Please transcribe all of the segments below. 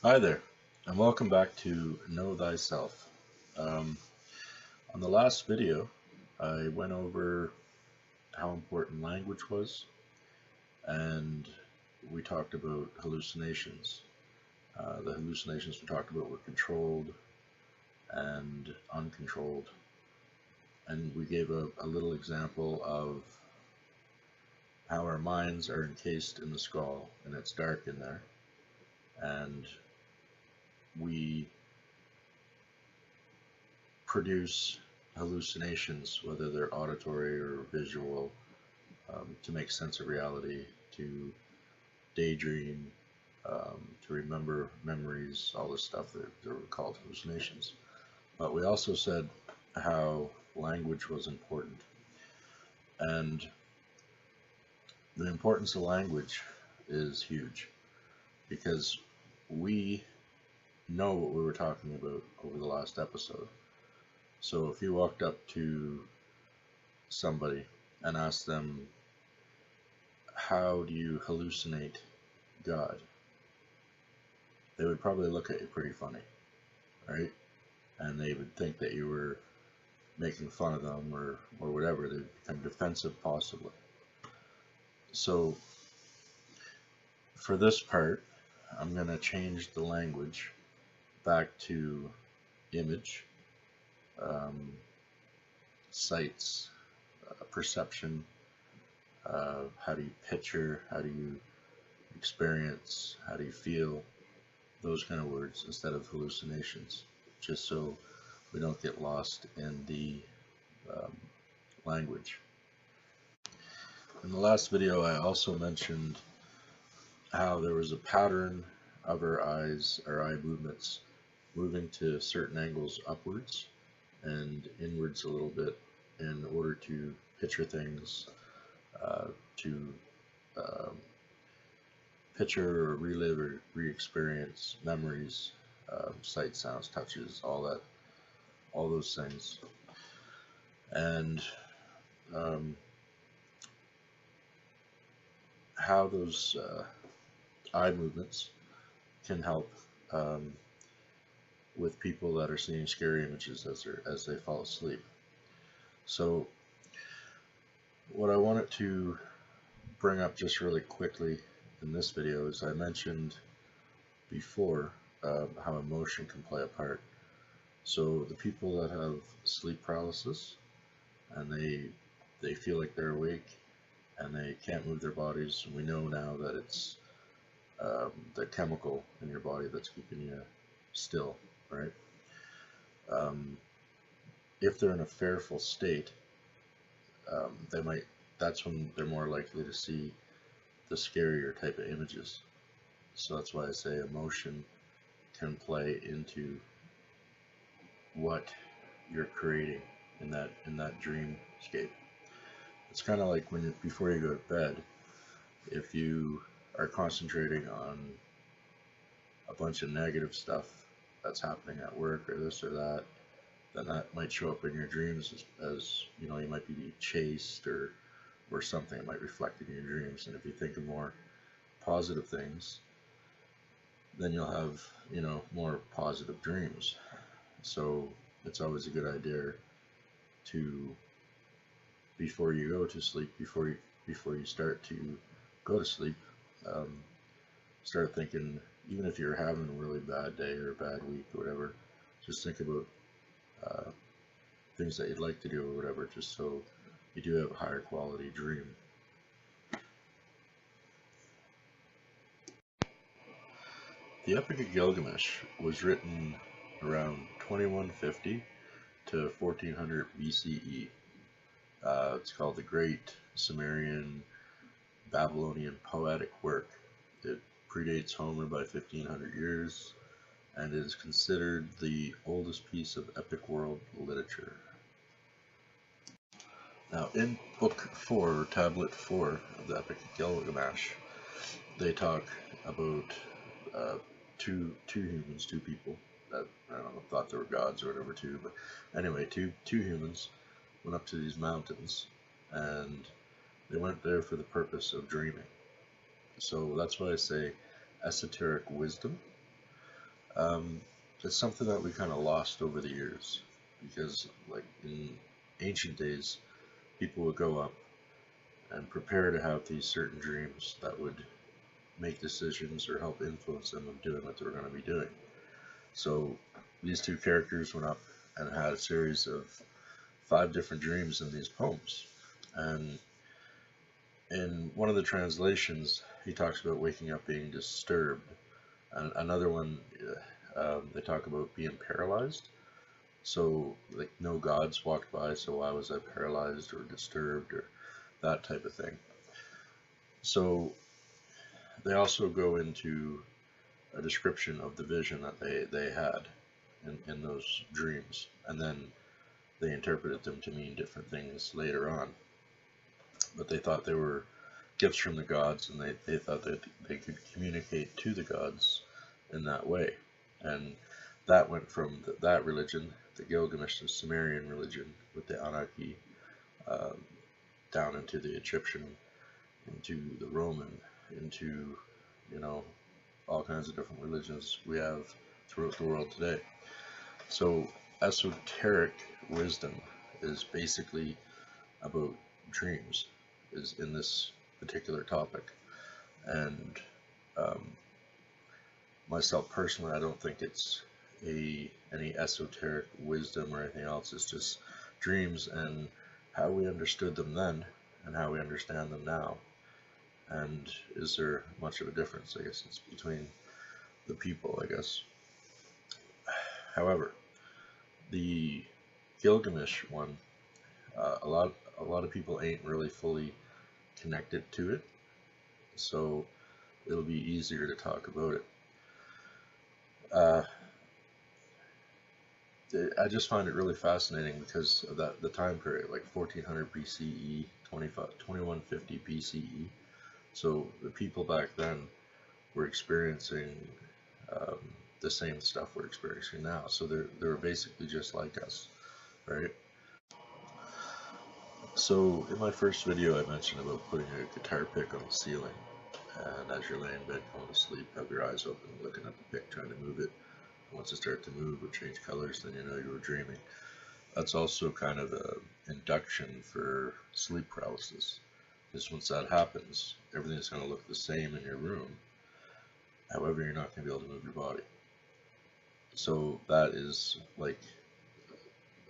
Hi there, and welcome back to Know Thyself. Um, on the last video, I went over how important language was, and we talked about hallucinations. The hallucinations we talked about were controlled and uncontrolled, and we gave a little example of how our minds are encased in the skull, and it's dark in there, and we produce hallucinations, whether they're auditory or visual, to make sense of reality, to daydream, to remember memories, all this stuff that were called hallucinations. But we also said how language was important. And the importance of language is huge because we know what we were talking about over the last episode. So if you walked up to somebody and asked them, how do you hallucinate God? They would probably look at you pretty funny, right? And they would think that you were making fun of them or whatever. They'd become defensive possibly. So for this part, I'm going to change the language back to image, um, sights, perception, how do you picture, how do you experience, how do you feel, those kind of words instead of hallucinations, just so we don't get lost in the um, language. In the last video, I also mentioned how there was a pattern of our eyes, our eye movements, moving to certain angles upwards and inwards a little bit in order to picture things, to um, picture or relive or re-experience memories, sight, sounds, touches, all those things. And um, how those eye movements can help with people that are seeing scary images as they fall asleep. So what I wanted to bring up just really quickly in this video is I mentioned before how emotion can play a part. So the people that have sleep paralysis and they feel like they're awake and they can't move their bodies, we know now that it's the chemical in your body that's keeping you still, right? Um, if they're in a fearful state, they might. That's when they're more likely to see the scarier type of images. So that's why I say emotion can play into what you're creating in that dreamscape. It's kind of like when before you go to bed, if you are concentrating on a bunch of negative stuff that's happening at work or this or that, then that might show up in your dreams as you know, you might be chased or something. It might reflect in your dreams. And if you think of more positive things, then you'll have, you know, more positive dreams. So it's always a good idea to, before you go to sleep, before you start to go to sleep, um, start thinking, even if you're having a really bad day or a bad week or whatever, just think about uh, things that you'd like to do or whatever, just so you do have a higher quality dream. The Epic of Gilgamesh was written around 2150 to 1400 BCE. It's called the Great Sumerian Babylonian Poetic Work. It predates Homer by 1500 years and is considered the oldest piece of epic world literature. Now, in Book 4, Tablet 4 of the Epic of Gilgamesh, they talk about two humans, two people that I don't know, thought they were gods or whatever too, but anyway, two humans went up to these mountains and they went there for the purpose of dreaming. So that's why I say esoteric wisdom Um, it's something that we kind of lost over the years because, like in ancient days, people would go up and prepare to have these certain dreams that would make decisions or help influence them of doing what they were going to be doing. So these two characters went up and had a series of 5 different dreams in these poems. And in one of the translations, he talks about waking up being disturbed. And another one, they talk about being paralyzed. So, like, no gods walked by, so why was I paralyzed or disturbed or that type of thing. So, they also go into a description of the vision that they had in those dreams, and then they interpreted them to mean different things later on. But they thought they were gifts from the gods, and they thought that they could communicate to the gods in that way. And that went from that religion, the Gilgamesh, the Sumerian religion with the Anunnaki, down into the Egyptian, into the Roman, into, you know, all kinds of different religions we have throughout the world today. So esoteric wisdom is basically about dreams, is in this particular topic. And myself personally, I don't think it's any esoteric wisdom or anything else. It's just dreams and how we understood them then and how we understand them now. And is there much of a difference? I guess it's between the people, I guess. However, the Gilgamesh one, a lot of people ain't really fully connected to it, so it'll be easier to talk about it. I just find it really fascinating because of the time period, like 1400 BCE, 2150 BCE. So the people back then were experiencing the same stuff we're experiencing now. So they were basically just like us, right? So in my first video, I mentioned about putting a guitar pick on the ceiling, and as you're laying in bed going to sleep, have your eyes open, looking at the pick, trying to move it. Once it starts to move or change colors, then you know you were dreaming. That's also kind of an induction for sleep paralysis, because once that happens, everything's going to look the same in your room. However, you're not going to be able to move your body. So that is like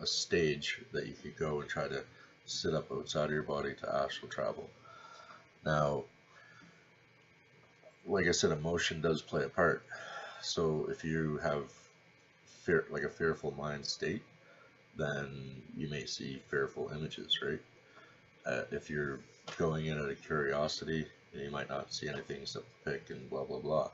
a stage that you could go and try to sit up outside of your body to astral travel. Now, like I said, emotion does play a part. So if you have fear, like a fearful mind state, then you may see fearful images, right? If you're going in out of curiosity, you might not see anything except the pick and blah blah blah.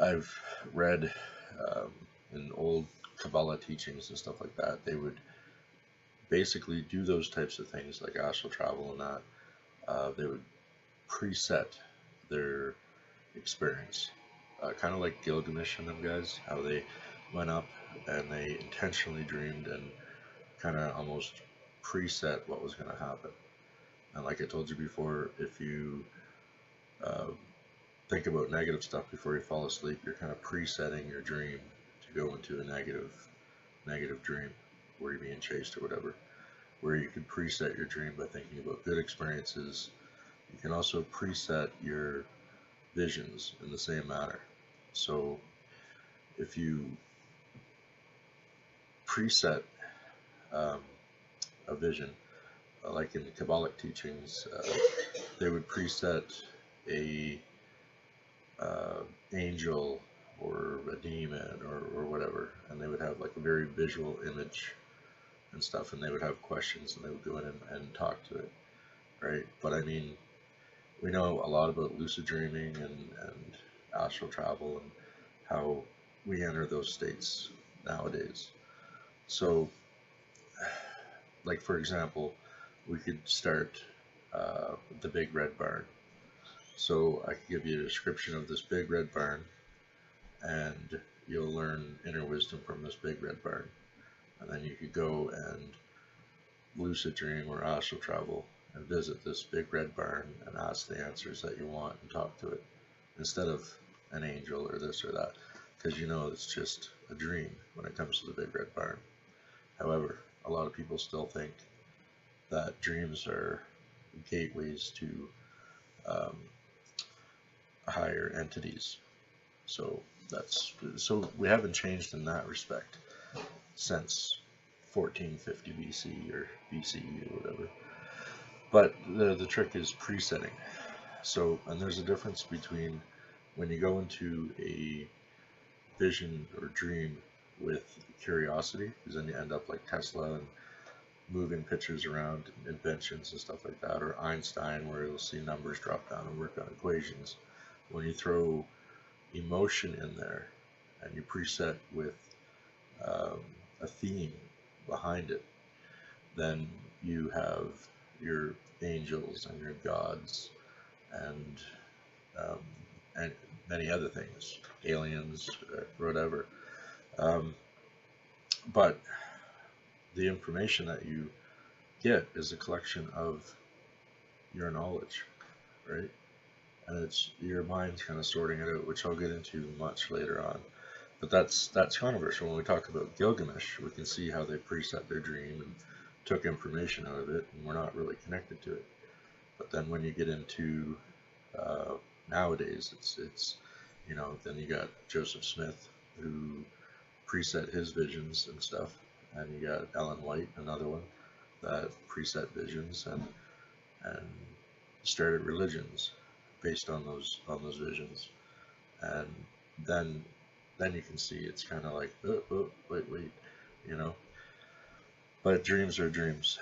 I've read in old Kabbalah teachings and stuff like that, they would basically do those types of things like astral travel and that. They would preset their experience, kind of like Gilgamesh and them guys, how they went up and they intentionally dreamed and kind of almost preset what was going to happen. And like I told you before, if you think about negative stuff before you fall asleep, you're kind of presetting your dream to go into a negative dream where you're being chased or whatever. Where you can preset your dream by thinking about good experiences. You can also preset your visions in the same manner. So if you preset a vision, like in the Kabbalic teachings, they would preset a angel or a demon or whatever, and they would have like a very visual image and stuff, and they would have questions and they would go in and talk to it, right? But I mean, we know a lot about lucid dreaming and astral travel and how we enter those states nowadays. So, like for example, we could start the Big Red Barn. So I could give you a description of this Big Red Barn, and you'll learn inner wisdom from this Big Red Barn. And then you could go and lucid dream or astral travel and visit this Big Red Barn and ask the answers that you want and talk to it, instead of an angel or this or that, because you know it's just a dream when it comes to the big red barn. However, a lot of people still think that dreams are gateways to um, higher entities. So so we haven't changed in that respect since 1450 BC or BCE or whatever. But the trick is presetting. So, and there's a difference between when you go into a vision or dream with curiosity, because then you end up like Tesla and moving pictures around, inventions and stuff like that, or Einstein, where you'll see numbers drop down and work on equations. When you throw emotion in there and you preset with a theme behind it, then you have your angels and your gods and um, and many other things, aliens, whatever. Um, but the information that you get is a collection of your knowledge, right? And it's your mind's kind of sorting it out, which I'll get into much later on. But that's controversial. When we talk about Gilgamesh, we can see how they preset their dream and took information out of it, and we're not really connected to it. But then when you get into nowadays, it's then you got Joseph Smith who preset his visions and stuff, and you got Ellen White, another one that preset visions and started religions based on those visions, and then you can see it's kind of like, oh, wait, you know. But dreams are dreams.